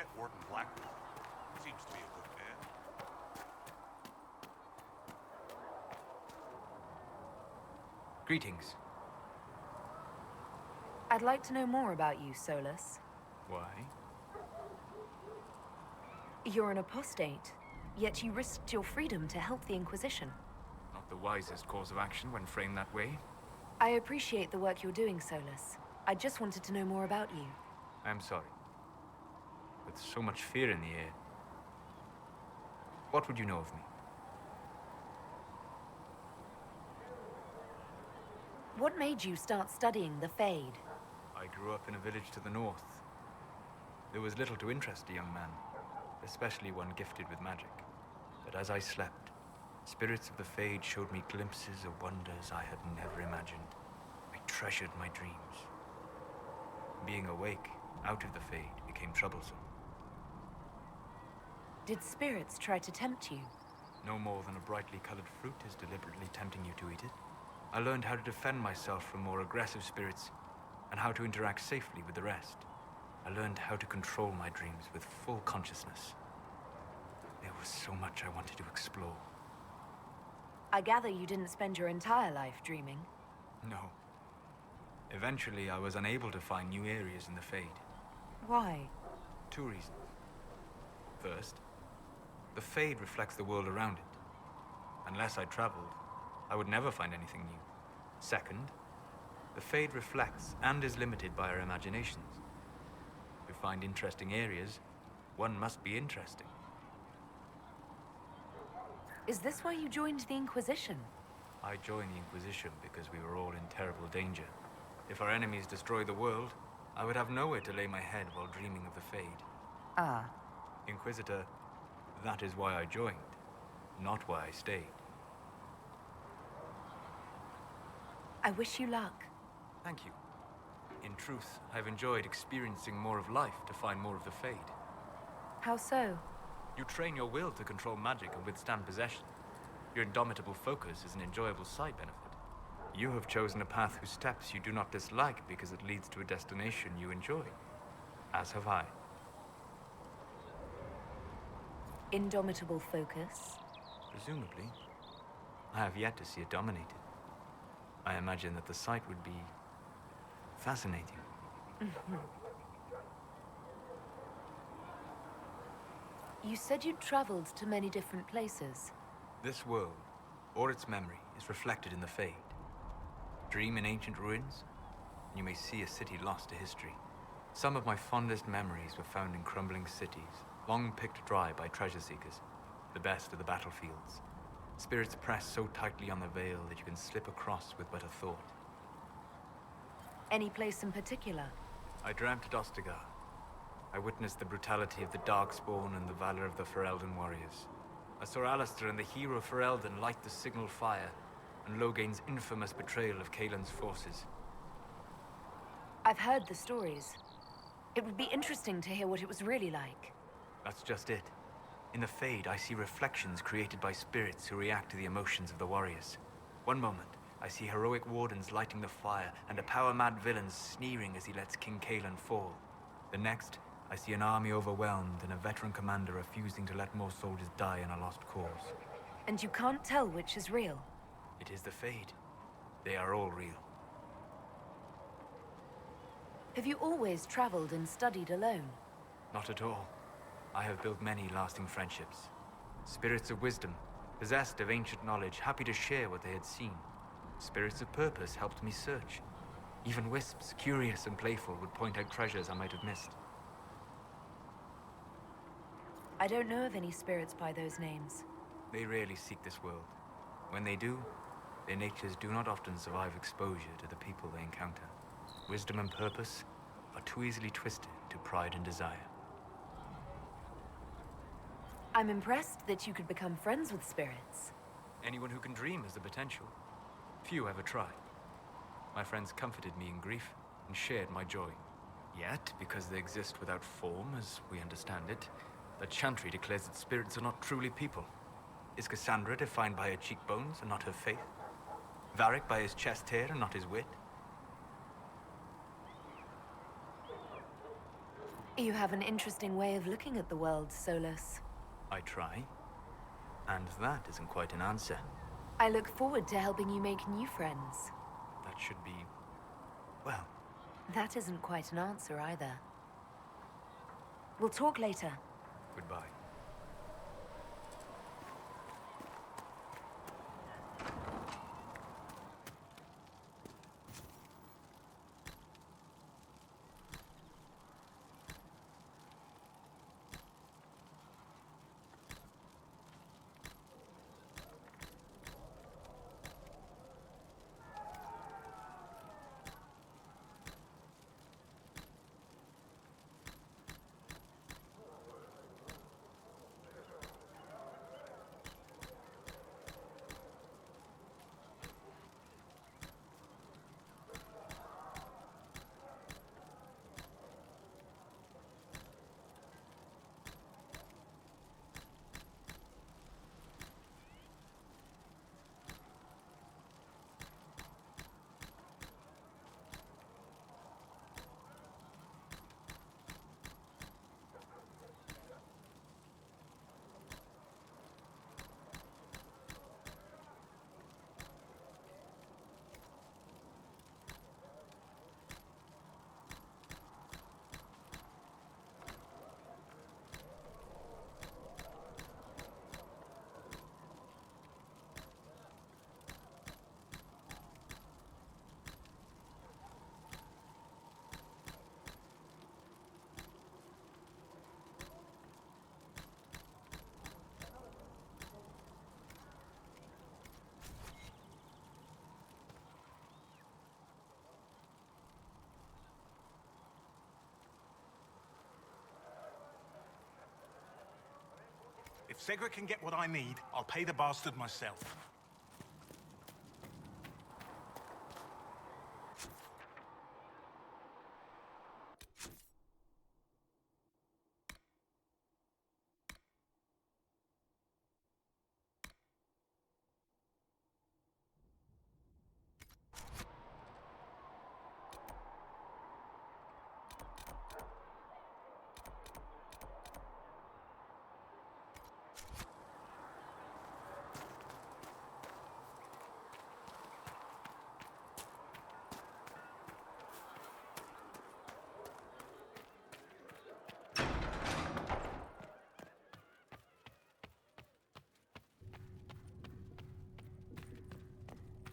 met Warden Blackmore. Seems to be a good man. Greetings. I'd like to know more about you, Solus. Why? You're an apostate, yet you risked your freedom to help the Inquisition. Not the wisest course of action when framed that way. I appreciate the work you're doing, Solus. I just wanted to know more about you. I'm sorry. With so much fear in the air. What would you know of me? What made you start studying the Fade? I grew up in a village to the north. There was little to interest a young man, especially one gifted with magic. But as I slept, spirits of the Fade showed me glimpses of wonders I had never imagined. I treasured my dreams. Being awake, out of the Fade, became troublesome. Did spirits try to tempt you? No more than a brightly colored fruit is deliberately tempting you to eat it. I learned how to defend myself from more aggressive spirits, and how to interact safely with the rest. I learned how to control my dreams with full consciousness. There was so much I wanted to explore. I gather you didn't spend your entire life dreaming. No. Eventually, I was unable to find new areas in the Fade. Why? 2 reasons. First, the Fade reflects the world around it. Unless I traveled, I would never find anything new. Second, the Fade reflects and is limited by our imaginations. To find interesting areas, one must be interesting. Is this why you joined the Inquisition? I joined the Inquisition because we were all in terrible danger. If our enemies destroyed the world, I would have nowhere to lay my head while dreaming of the Fade. Ah. Inquisitor, that is why I joined, not why I stayed. I wish you luck. Thank you. In truth, I've enjoyed experiencing more of life to find more of the Fade. How so? You train your will to control magic and withstand possession. Your indomitable focus is an enjoyable side benefit. You have chosen a path whose steps you do not dislike because it leads to a destination you enjoy. As have I. Indomitable focus? Presumably. I have yet to see it dominated. I imagine that the sight would be fascinating. You said you'd traveled to many different places. This world, or its memory, is reflected in the Fade. Dream in ancient ruins, and you may see a city lost to history. Some of my fondest memories were found in crumbling cities, long picked dry by treasure seekers, the best of the battlefields. Spirits press so tightly on the veil that you can slip across with but a thought. Any place in particular? I dreamt at Ostagar. I witnessed the brutality of the Darkspawn and the valor of the Ferelden warriors. I saw Alistair and the hero Ferelden light the signal fire, and Logain's infamous betrayal of Kaelin's forces. I've heard the stories. It would be interesting to hear what it was really like. That's just it. In the Fade, I see reflections created by spirits who react to the emotions of the warriors. One moment, I see heroic wardens lighting the fire, and a power-mad villain sneering as he lets King Kaelin fall. The next, I see an army overwhelmed and a veteran commander refusing to let more soldiers die in a lost cause. And you can't tell which is real? It is the Fade. They are all real. Have you always traveled and studied alone? Not at all. I have built many lasting friendships. Spirits of wisdom, possessed of ancient knowledge, happy to share what they had seen. Spirits of purpose helped me search. Even wisps, curious and playful, would point out treasures I might have missed. I don't know of any spirits by those names. They rarely seek this world. When they do, their natures do not often survive exposure to the people they encounter. Wisdom and purpose are too easily twisted to pride and desire. I'm impressed that you could become friends with spirits. Anyone who can dream has the potential. Few ever try. My friends comforted me in grief and shared my joy. Yet, because they exist without form, as we understand it, the Chantry declares that spirits are not truly people. Is Cassandra defined by her cheekbones and not her faith? Varric by his chest hair and not his wit? You have an interesting way of looking at the world, Solus. I try. And that isn't quite an answer. I look forward to helping you make new friends. That should be... well, That isn't quite an answer either. We'll talk later. goodbye. If Segra can get what I need, I'll pay the bastard myself.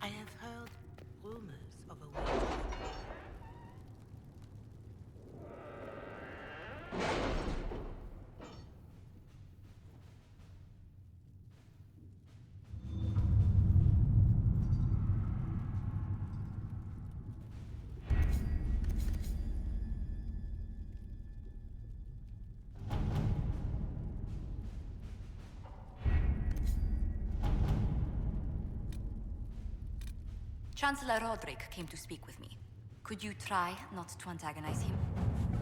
I have heard rumors of a way. Chancellor Roderick came to speak with me. Could you try not to antagonize him?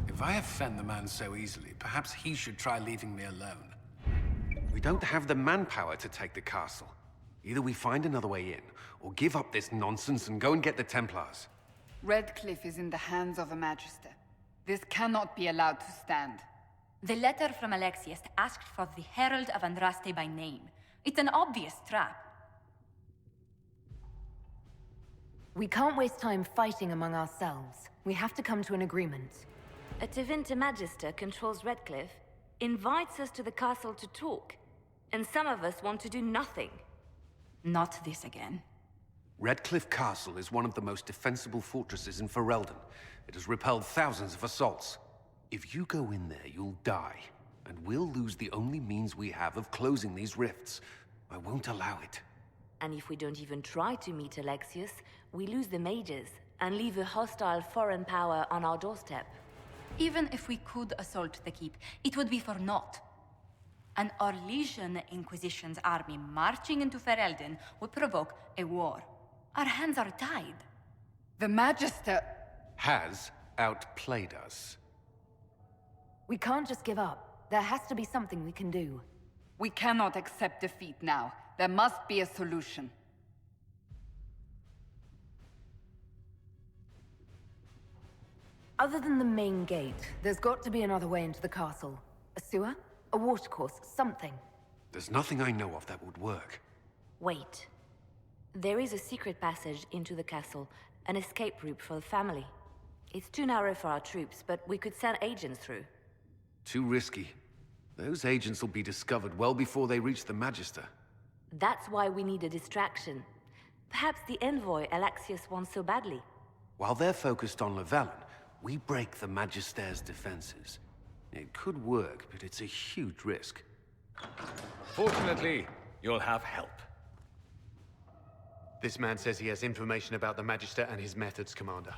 If I offend the man so easily, perhaps he should try leaving me alone. We don't have the manpower to take the castle. Either we find another way in, or give up this nonsense and go and get the Templars. Redcliffe is in the hands of a Magister. This cannot be allowed to stand. The letter from Alexius asked for the Herald of Andraste by name. It's an obvious trap. We can't waste time fighting among ourselves. We have to come to an agreement. A Tevinter Magister controls Redcliffe, invites us to the castle to talk, and some of us want to do nothing. Not this again. Redcliffe Castle is one of the most defensible fortresses in Ferelden. It has repelled thousands of assaults. If you go in there, you'll die. And we'll lose the only means we have of closing these rifts. I won't allow it. And if we don't even try to meet Alexius, we lose the mages and leave a hostile foreign power on our doorstep. Even if we could assault the keep, it would be for naught. An Orlesian Inquisition's army marching into Ferelden would provoke a war. Our hands are tied. The Magister... has outplayed us. We can't just give up. There has to be something we can do. We cannot accept defeat now. There must be a solution. Other than the main gate, there's got to be another way into the castle. A sewer? A watercourse? Something. There's nothing I know of that would work. Wait. There is a secret passage into the castle, an escape route for the family. It's too narrow for our troops, but we could send agents through. Too risky. Those agents will be discovered well before they reach the Magister. That's why we need a distraction. Perhaps the envoy Alexius wants so badly. While they're focused on Llewellyn, we break the Magister's defenses. It could work, but it's a huge risk. Fortunately, you'll have help. This man says he has information about the Magister and his methods, Commander.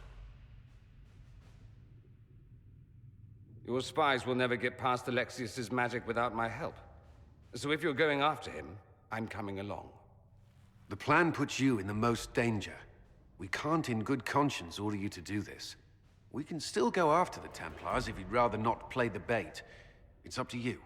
Your spies will never get past Alexius's magic without my help. So if you're going after him, I'm coming along. The plan puts you in the most danger. We can't in good conscience order you to do this. We can still go after the Templars if you'd rather not play the bait. It's up to you.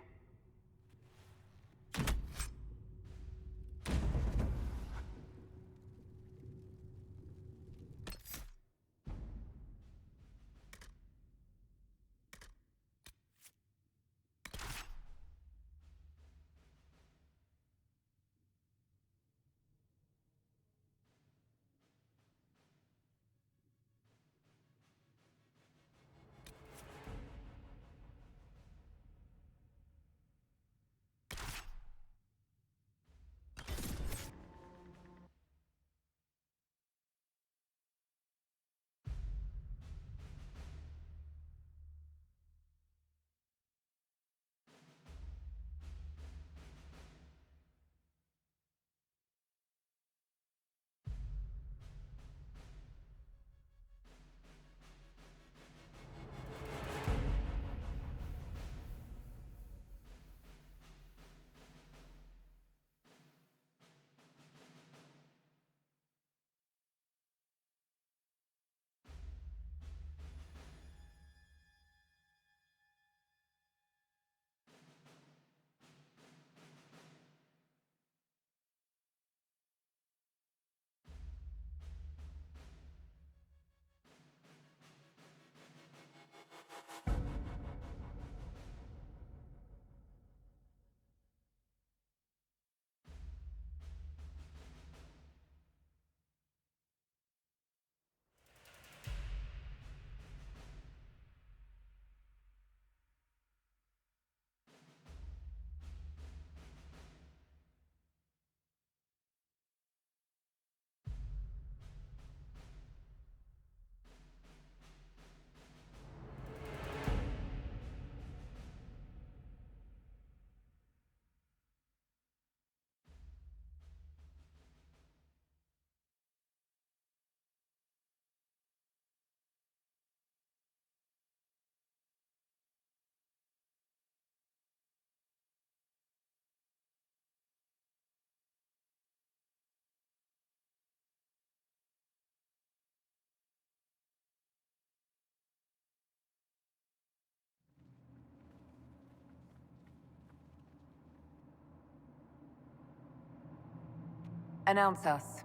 Announce us.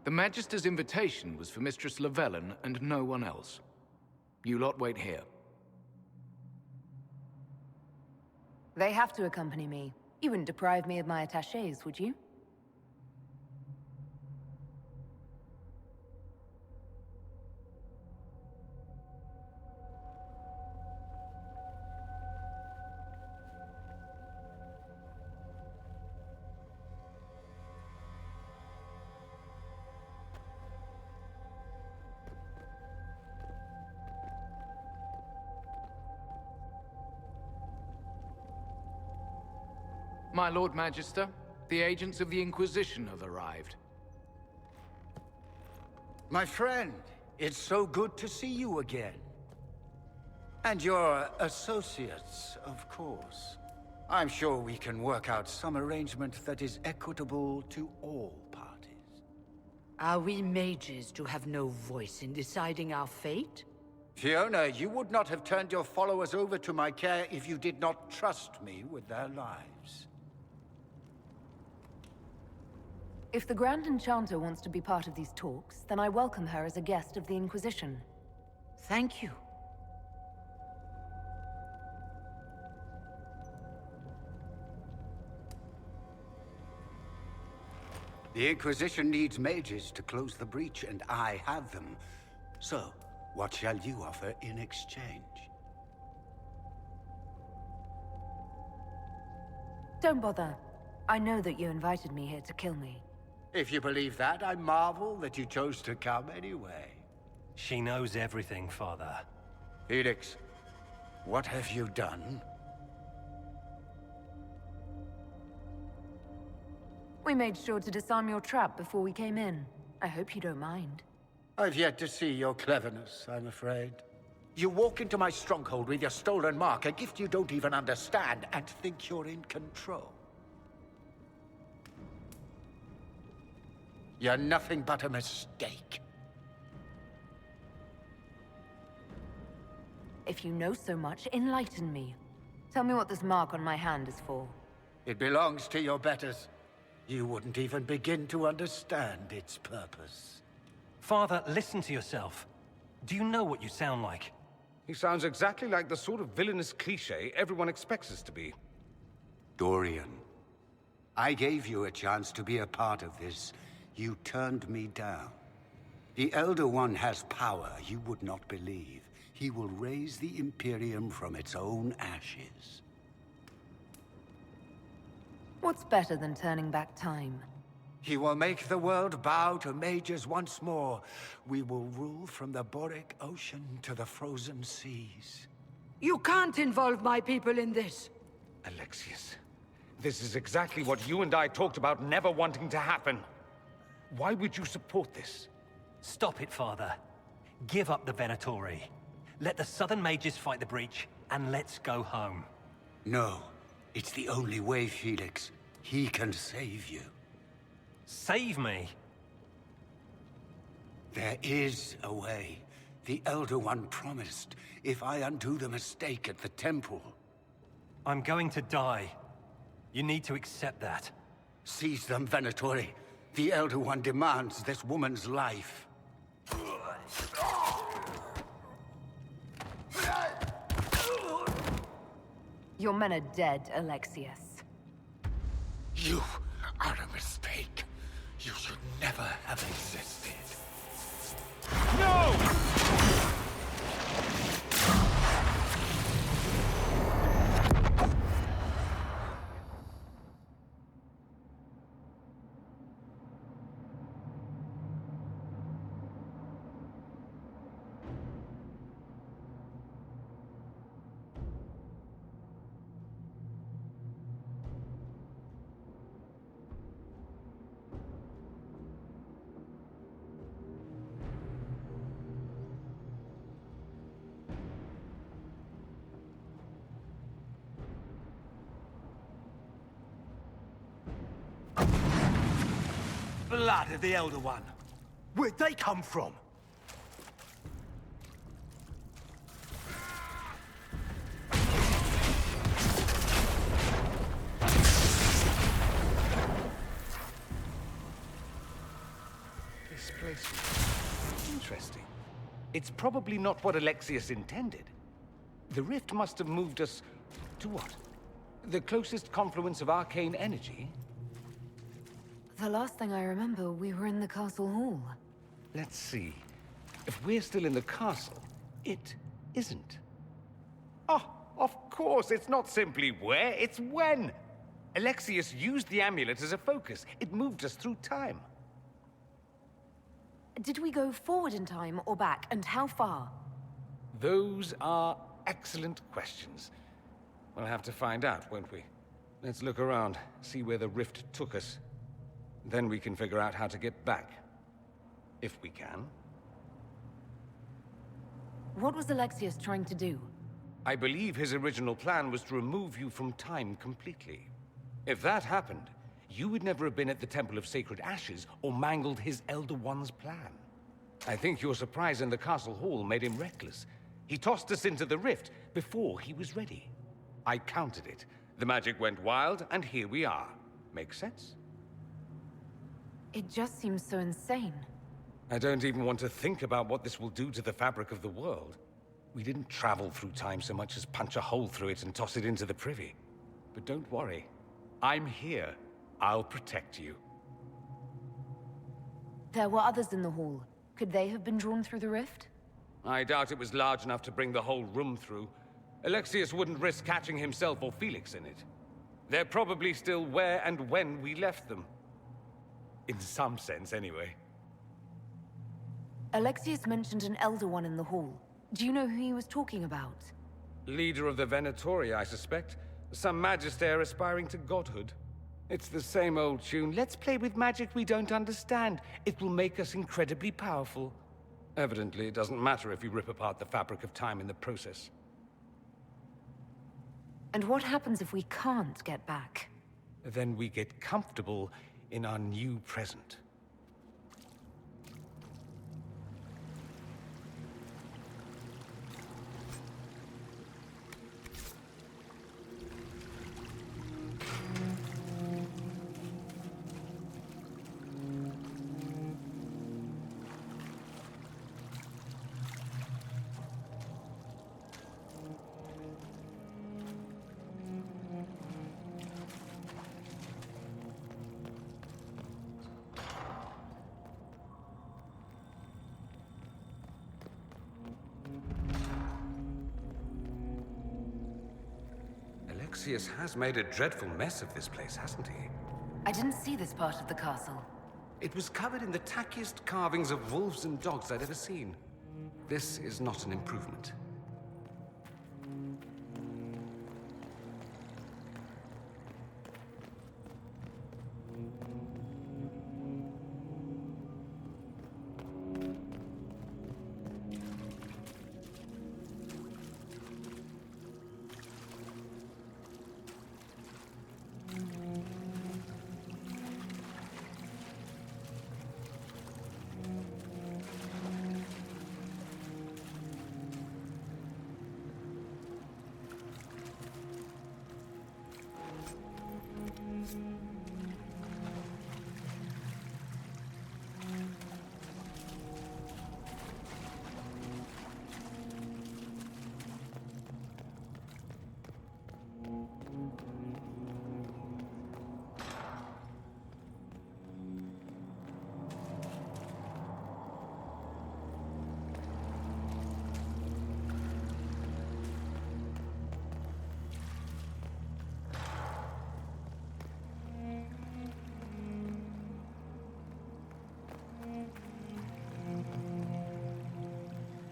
The Magister's invitation was for Mistress Llewellyn and no one else. You lot wait here. They have to accompany me. You wouldn't deprive me of my attachés, would you? My Lord Magister, the agents of the Inquisition have arrived. My friend, it's so good to see you again. And your associates, of course. I'm sure we can work out some arrangement that is equitable to all parties. Are we mages to have no voice in deciding our fate? Fiona, you would not have turned your followers over to my care if you did not trust me with their lives. If the Grand Enchanter wants to be part of these talks, then I welcome her as a guest of the Inquisition. Thank you. The Inquisition needs mages to close the breach, and I have them. So, what shall you offer in exchange? Don't bother. I know that you invited me here to kill me. If you believe that, I marvel that you chose to come anyway. She knows everything, Father. Felix, what have you done? We made sure to disarm your trap before we came in. I hope you don't mind. I've yet to see your cleverness, I'm afraid. You walk into my stronghold with your stolen mark, a gift you don't even understand, and think you're in control. You're nothing but a mistake. If you know so much, enlighten me. Tell me what this mark on my hand is for. It belongs to your betters. You wouldn't even begin to understand its purpose. Father, listen to yourself. Do you know what you sound like? He sounds exactly like the sort of villainous cliché everyone expects us to be. Dorian, I gave you a chance to be a part of this. You turned me down. The Elder One has power you would not believe. He will raise the Imperium from its own ashes. What's better than turning back time? He will make the world bow to mages once more. We will rule from the Boric Ocean to the frozen seas. You can't involve my people in this. Alexius, this is exactly what you and I talked about never wanting to happen. Why would you support this? Stop it, Father. Give up the Venatori. Let the Southern Mages fight the breach, and let's go home. No. It's the only way, Felix. He can save you. Save me? There is a way. The Elder One promised, if I undo the mistake at the temple. I'm going to die. You need to accept that. Seize them, Venatori. The Elder One demands this woman's life. Your men are dead, Alexius. You are a mistake. You should never have existed. No! Blood of the Elder One. Where'd they come from? This place is interesting. It's probably not what Alexius intended. The rift must have moved us to what? The closest confluence of arcane energy? The last thing I remember, we were in the castle hall. Let's see. If we're still in the castle, it isn't. Oh, of course, it's not simply where, it's when. Alexius used the amulet as a focus. It moved us through time. Did we go forward in time or back, and how far? Those are excellent questions. We'll have to find out, won't we? Let's look around, see where the rift took us. Then we can figure out how to get back. If we can. What was Alexius trying to do? I believe his original plan was to remove you from time completely. If that happened, you would never have been at the Temple of Sacred Ashes or mangled his Elder One's plan. I think your surprise in the castle hall made him reckless. He tossed us into the rift before he was ready. I countered it. The magic went wild, and here we are. Make sense? It just seems so insane. I don't even want to think about what this will do to the fabric of the world. We didn't travel through time so much as punch a hole through it and toss it into the privy. But don't worry. I'm here. I'll protect you. There were others in the hall. Could they have been drawn through the rift? I doubt it was large enough to bring the whole room through. Alexius wouldn't risk catching himself or Felix in it. They're probably still where and when we left them. In some sense, anyway. Alexius mentioned an Elder One in the hall. Do you know who he was talking about? Leader of the Venatori, I suspect. Some magister aspiring to godhood. It's the same old tune. Let's play with magic we don't understand. It will make us incredibly powerful. Evidently, it doesn't matter if you rip apart the fabric of time in the process. And what happens if we can't get back? Then we get comfortable in our new present. Alexius has made a dreadful mess of this place, hasn't he? I didn't see this part of the castle. It was covered in the tackiest carvings of wolves and dogs I'd ever seen. This is not an improvement.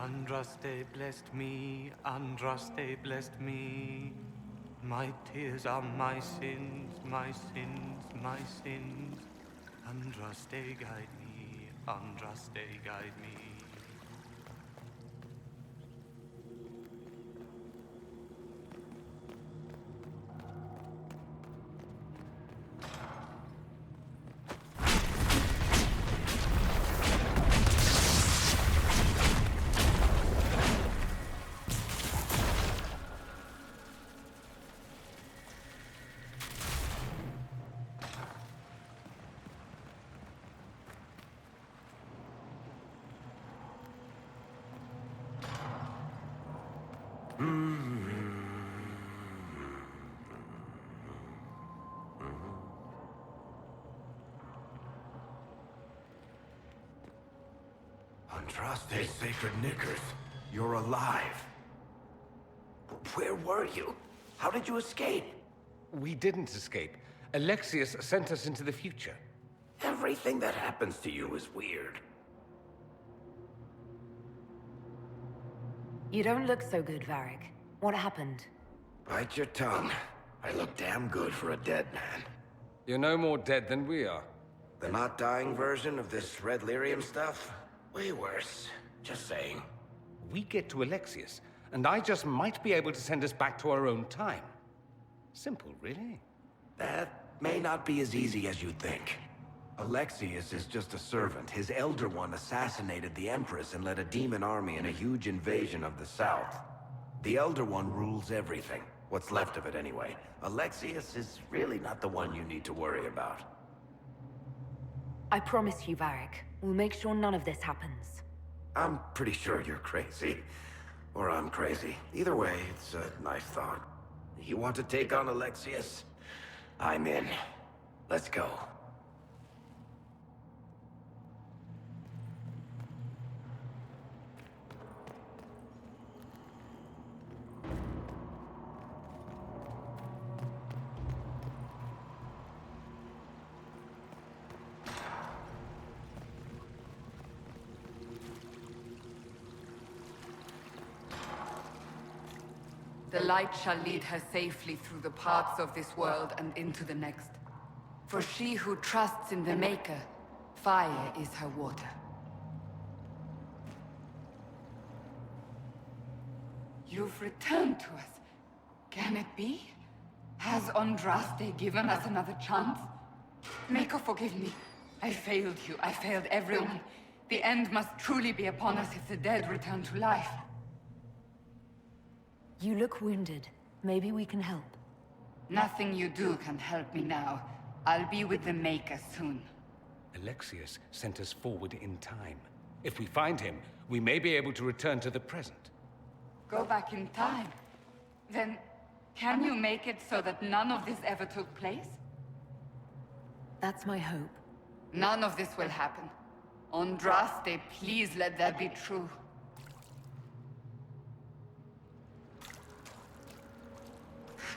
Andraste blessed me, Andraste blessed me. My tears are my sins, my sins, my sins. Andraste guide me, Andraste guide me. Andraste, sacred knickers. You're alive. Where were you? How did you escape? We didn't escape. Alexius sent us into the future. Everything that happens to you is weird. You don't look so good, Varric. What happened? Bite your tongue. I look damn good for a dead man. You're no more dead than we are. The not dying version of this red lyrium stuff? Way worse. Just saying. We get to Alexius, and I just might be able to send us back to our own time. Simple, really. That may not be as easy as you think. Alexius is just a servant. His Elder One assassinated the Empress and led a demon army in a huge invasion of the South. The Elder One rules everything. What's left of it, anyway. Alexius is really not the one you need to worry about. I promise you, Varric. We'll make sure none of this happens. I'm pretty sure you're crazy. Or I'm crazy. Either way, it's a nice thought. You want to take on Alexius? I'm in. Let's go. The light shall lead her safely through the paths of this world and into the next. For she who trusts in the Maker, fire is her water. You've returned to us. Can it be? Has Andraste given us another chance? Maker, forgive me. I failed you. I failed everyone. The end must truly be upon us if the dead return to life. You look wounded. Maybe we can help. Nothing you do can help me now. I'll be with the Maker soon. Alexius sent us forward in time. If we find him, we may be able to return to the present. Go back in time? Then, can you make it so that none of this ever took place? That's my hope. None of this will happen. Andraste, please let that be true.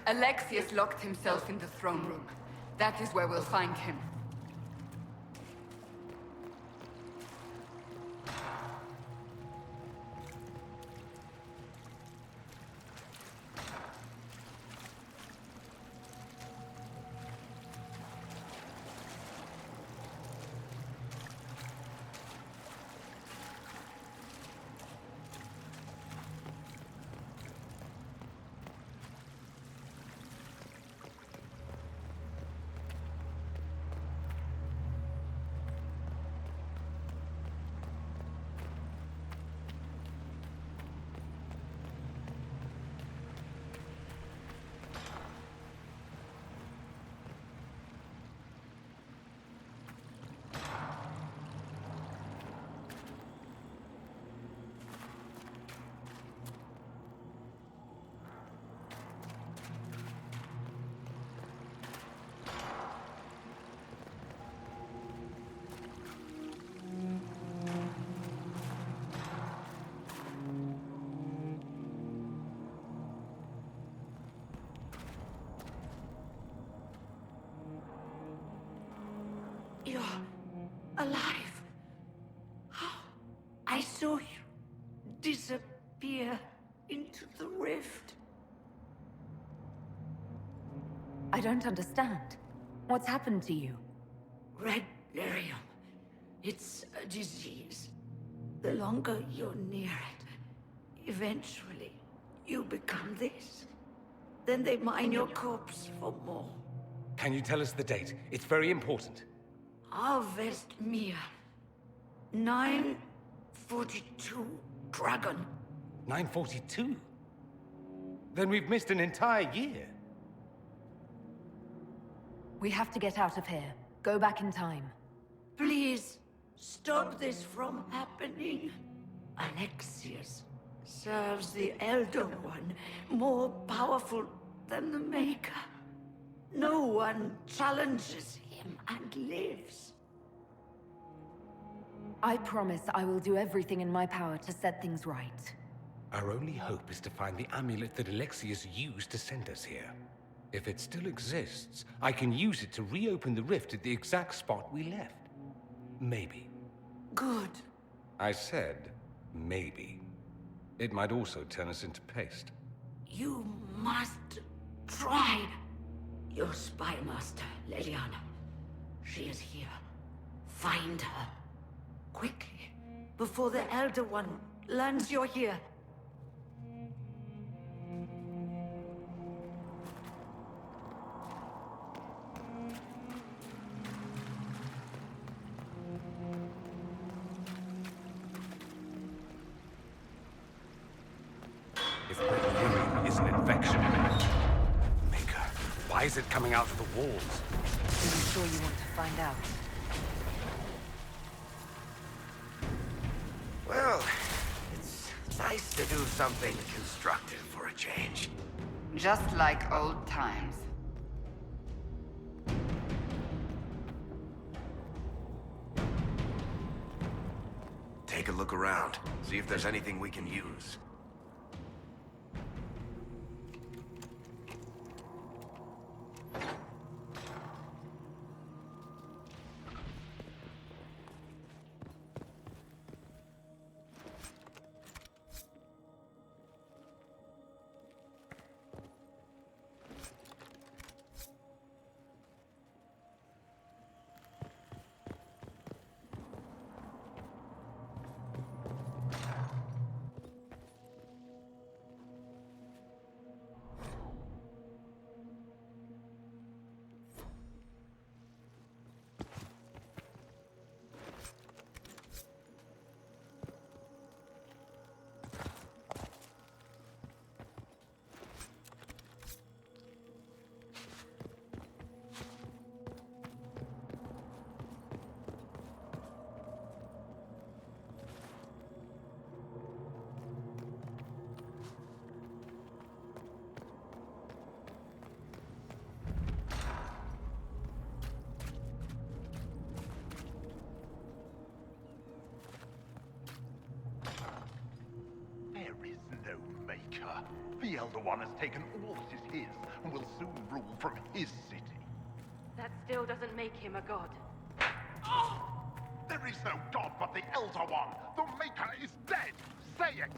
Alexius locked himself in the throne room. That is where we'll find him. You're alive. I saw you disappear into the rift. I don't understand. What's happened to you? Red lyrium. It's a disease. The longer you're near it, eventually you become this. Then they mine your corpse for more. Can you tell us the date? It's very important. Harvest Mia. 942 Dragon. 942? Then we've missed an entire year. We have to get out of here. Go back in time. Please, stop this from happening. Alexius serves the Elder One, more powerful than the Maker. No one challenges him and lives. I promise I will do everything in my power to set things right. Our only hope is to find the amulet that Alexius used to send us here. If it still exists, I can use it to reopen the rift at the exact spot we left. Maybe. Good. I said, maybe. It might also turn us into paste. You must try. Your spy master, Leliana. She is here. Find her. Quickly. Before the Elder One learns you're here. If delirium is an infection, Maker, why is it coming out of the walls? I'm sure you want to find out. Well, it's nice to do something constructive for a change. Just like old times. Take a look around. See if there's anything we can use. no maker. The Elder One has taken all that is his, and will soon rule from his city. That still doesn't make him a god. There is no god but the Elder One! The Maker is dead! Say it!